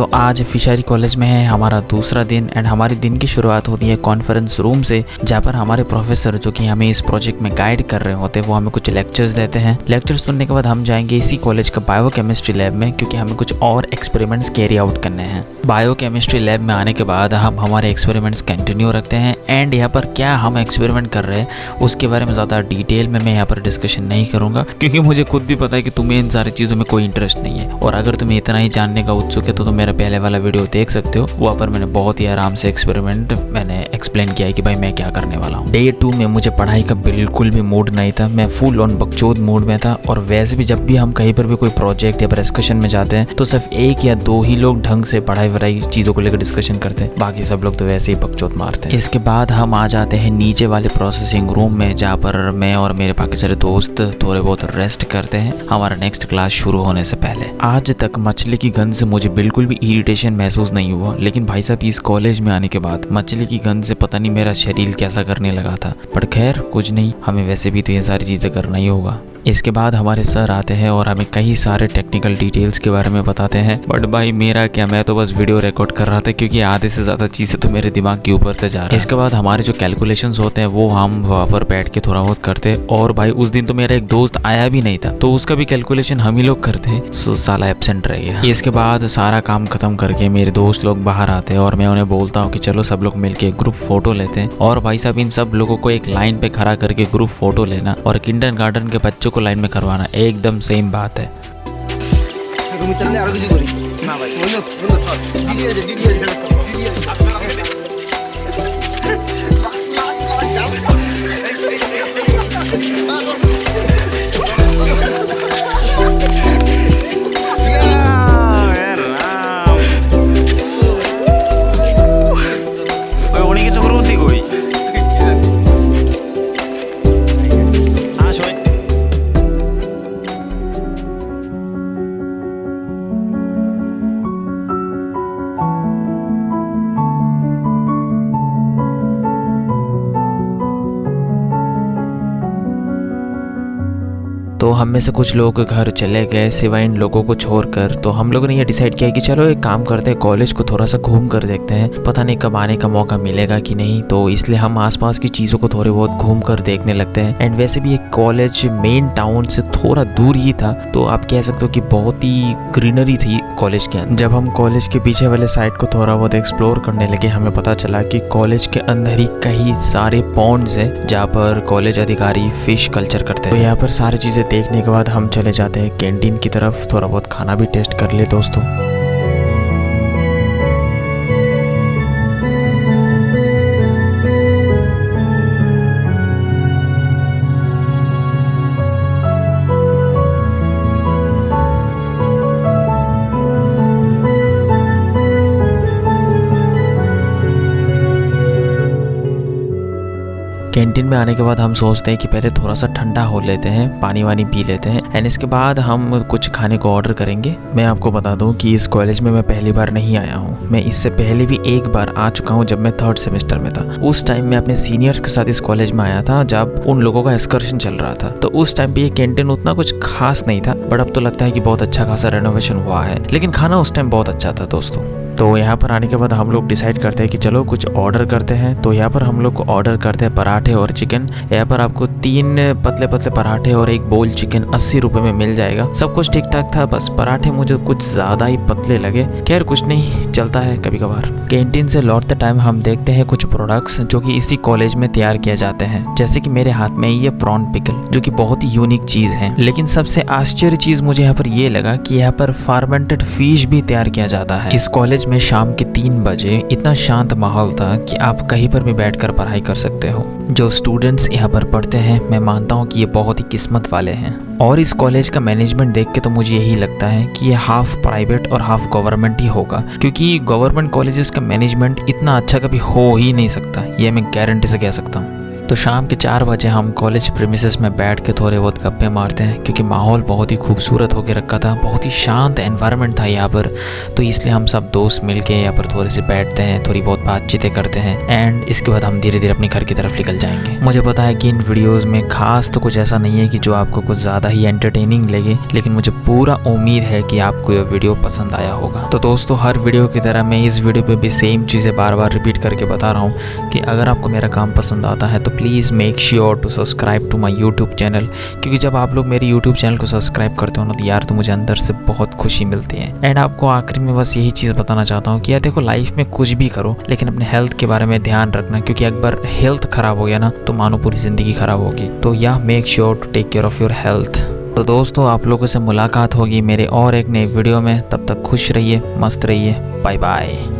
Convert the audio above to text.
तो आज fishery college में है हमारा दूसरा दिन एंड हमारे दिन की शुरुआत होती है कॉन्फ्रेंस रूम से, जहाँ पर हमारे प्रोफेसर जो कि हमें इस प्रोजेक्ट में गाइड कर रहे होते हैं वो हमें कुछ लेक्चर्स देते हैं। लेक्चर्स सुनने के बाद हम जाएंगे इसी कॉलेज का बायोकेमिस्ट्री लैब में, क्योंकि हमें कुछ और एक्सपेरिमेंट्स कैरी आउट करने हैं। बायोकेमिस्ट्री लैब में आने के बाद हम हमारे एक्सपेरिमेंट्स कंटिन्यू रखते हैं एंड यहाँ पर क्या हम एक्सपेरिमेंट कर रहे हैं उसके बारे में ज़्यादा डिटेल में मैं यहाँ पर डिस्कशन नहीं करूँगा, क्योंकि मुझे खुद भी पता है कि तुम्हें इन सारी चीज़ों में कोई इंटरेस्ट नहीं है। और अगर तुम्हें इतना ही जानने का उत्सुक है तो तुम मेरा पहले वाला वीडियो देख सकते हो, वहाँ पर मैंने बहुत ही आराम से एक्सपेरिमेंट मैंने एक्सप्लेन किया है कि भाई मैं क्या करने वाला हूँ। डे 2 में मुझे पढ़ाई का बिल्कुल भी मूड नहीं था, मैं फुल ऑन बकचोद मूड में था। और वैसे भी जब भी हम कहीं पर भी कोई प्रोजेक्ट या डिस्कशन में जाते हैं तो सिर्फ 1 या 2 ही लोग ढंग से पढ़ाई वढ़ाई चीज़ों को लेकर डिस्कशन करते हैं, बाकी सब लोग तो वैसे ही बकचोद मारते हैं। इसके बाद हम आ जाते हैं नीचे वाले प्रोसेसिंग रूम में, जहाँ पर मैं और मेरे बाकी सारे दोस्त थोड़े बहुत रेस्ट करते हैं हमारा नेक्स्ट क्लास शुरू होने से पहले। आज तक मछली की गंध से मुझे बिल्कुल भी इरिटेशन महसूस नहीं हुआ, लेकिन भाई साहब इस कॉलेज में आने के बाद मछली की गंध से पता नहीं मेरा शरीर कैसा करने लगा था। पर खैर कुछ नहीं, हमें वैसे भी तो ये सारी चीज़ें करना ही होगा। इसके बाद हमारे सर आते हैं और हमें कई सारे टेक्निकल डिटेल्स के बारे में बताते हैं। बट भाई मेरा क्या, मैं तो बस वीडियो रिकॉर्ड कर रहा था, क्योंकि आधे से ज़्यादा चीज़ें तो मेरे दिमाग के ऊपर से जा रहा है। इसके बाद हमारे जो कैलकुलेशंस होते हैं वो हम वहाँ पर बैठ के थोड़ा बहुत करते। और भाई उस दिन तो मेरा एक दोस्त आया भी नहीं था, तो उसका भी कैलकुलेशन हम ही लोग करते, सो साला एब्सेंट रह गया। इसके बाद सारा काम खत्म करके मेरे दोस्त लोग बाहर आते हैं और मैं उन्हें बोलता हूँ कि चलो सब लोग मिलके ग्रुप फोटो लेते हैं। और भाई साहब इन सब लोगों को एक लाइन पे खड़ा करके ग्रुप फोटो लेना और किंडरगार्टन के बच्चों को लाइन में करवाना एकदम सेम बात है। तो हम में से कुछ लोग घर चले गए सिवाय इन लोगों को छोड़कर। तो हम लोगों ने ये डिसाइड किया कि चलो एक काम करते हैं, कॉलेज को थोड़ा सा घूम कर देखते हैं, पता नहीं कब आने का मौका मिलेगा कि नहीं। तो इसलिए हम आसपास की चीज़ों को थोड़ी बहुत घूम कर देखने लगते हैं। एंड वैसे भी एक कॉलेज मेन टाउन से थोड़ा दूर ही था, तो आप कह सकते हो कि बहुत ही ग्रीनरी थी कॉलेज के अंदर। जब हम कॉलेज के पीछे वाले साइड को थोड़ा बहुत एक्सप्लोर करने लगे, हमें पता चला कि कॉलेज के अंदर ही कई सारे पॉन्ड्स हैं जहाँ पर कॉलेज अधिकारी फिश कल्चर करते हैं। तो यहाँ पर सारी चीज़ें देखने के बाद हम चले जाते हैं कैंटीन की तरफ, थोड़ा बहुत खाना भी टेस्ट कर ले दोस्तों। कैंटीन में आने के बाद हम सोचते हैं कि पहले थोड़ा सा ठंडा हो लेते हैं, पानी वानी पी लेते हैं एंड इसके बाद हम कुछ खाने को ऑर्डर करेंगे। मैं आपको बता दूं कि इस कॉलेज में मैं पहली बार नहीं आया हूं, मैं इससे पहले भी एक बार आ चुका हूं जब मैं 3rd सेमेस्टर में था। उस टाइम मैं अपने सीनियर्स के साथ इस कॉलेज में आया था जब उन लोगों का एक्सकर्शन चल रहा था। तो उस टाइम पे ये कैंटीन उतना कुछ खास नहीं था, बट अब तो लगता है कि बहुत अच्छा खासा रेनोवेशन हुआ है, लेकिन खाना उस टाइम बहुत अच्छा था दोस्तों। तो यहाँ पर आने के बाद हम लोग डिसाइड करते हैं कि चलो कुछ ऑर्डर करते हैं। तो यहाँ पर हम लोग को ऑर्डर करते हैं पराठे और चिकन। यहाँ पर आपको 3 पतले पतले पराठे और 1 बोल चिकन 80 रुपए में मिल जाएगा। सब कुछ ठीक ठाक था, बस पराठे मुझे कुछ ज़्यादा ही पतले लगे। खैर कुछ नहीं, चलता है कभी कभार। कैंटीन से लौटते टाइम हम देखते हैं कुछ प्रोडक्ट्स जो कि इसी कॉलेज में तैयार किए जाते हैं, जैसे कि मेरे हाथ में ये प्रॉन पिकल जो कि बहुत ही यूनिक चीज़ है। लेकिन सबसे आश्चर्य चीज़ मुझे यहाँ पर ये लगा कि यहाँ पर फार्मेंटेड फिश भी तैयार किया जाता है। इस कॉलेज में शाम के 3 बजे इतना शांत माहौल था कि आप कहीं पर भी बैठकर पढ़ाई कर सकते हो। जो स्टूडेंट्स यहाँ पर पढ़ते हैं मैं मानता हूँ कि ये बहुत ही किस्मत वाले हैं। और इस कॉलेज का मैनेजमेंट देख के तो मुझे यही लगता है कि ये हाफ प्राइवेट और हाफ गवर्नमेंट ही होगा, क्योंकि गवर्नमेंट कॉलेजेस का मैनेजमेंट इतना अच्छा कभी हो ही नहीं सकता, ये मैं गारंटी से कह सकता हूँ। तो शाम के 4 बजे हम कॉलेज प्रीमिसेस में बैठ के थोड़े बहुत गप्पे मारते हैं, क्योंकि माहौल बहुत ही खूबसूरत होकर रखा था, बहुत ही शांत एनवायरनमेंट था यहाँ पर। तो इसलिए हम सब दोस्त मिल के यहाँ पर थोड़े से बैठते हैं, थोड़ी बहुत बातचीतें करते हैं एंड इसके बाद हम धीरे धीरे अपने घर की तरफ निकल जाएंगे। मुझे पता है कि इन वीडियोज़ में खास तो कुछ ऐसा नहीं है कि जो आपको कुछ ज़्यादा ही एंटरटेनिंग लगे, लेकिन मुझे पूरा उम्मीद है कि आपको ये वीडियो पसंद आया होगा। तो दोस्तों, हर वीडियो की तरह मैं इस वीडियो पे भी सेम चीज़ें बार बार रिपीट करके बता रहा हूँ कि अगर आपको मेरा काम पसंद आता है तो please make sure to subscribe to my YouTube channel, क्योंकि जब आप लोग मेरे यूट्यूब चैनल को सब्सक्राइब करते हो ना तो यार तो मुझे अंदर से बहुत खुशी मिलती है। एंड आपको आखिर में बस यही चीज़ बताना चाहता हूँ कि यार देखो, लाइफ में कुछ भी करो लेकिन अपने हेल्थ के बारे में ध्यान रखना, क्योंकि एक बार हेल्थ खराब हो गया ना तो मानो पूरी ज़िंदगी खराब होगी। तो या make sure to take care of your health. तो दोस्तों, आप लोगों से मुलाकात होगी मेरे और एक नए वीडियो में। तब तक खुश रहिए, मस्त रहिए, बाय बाय।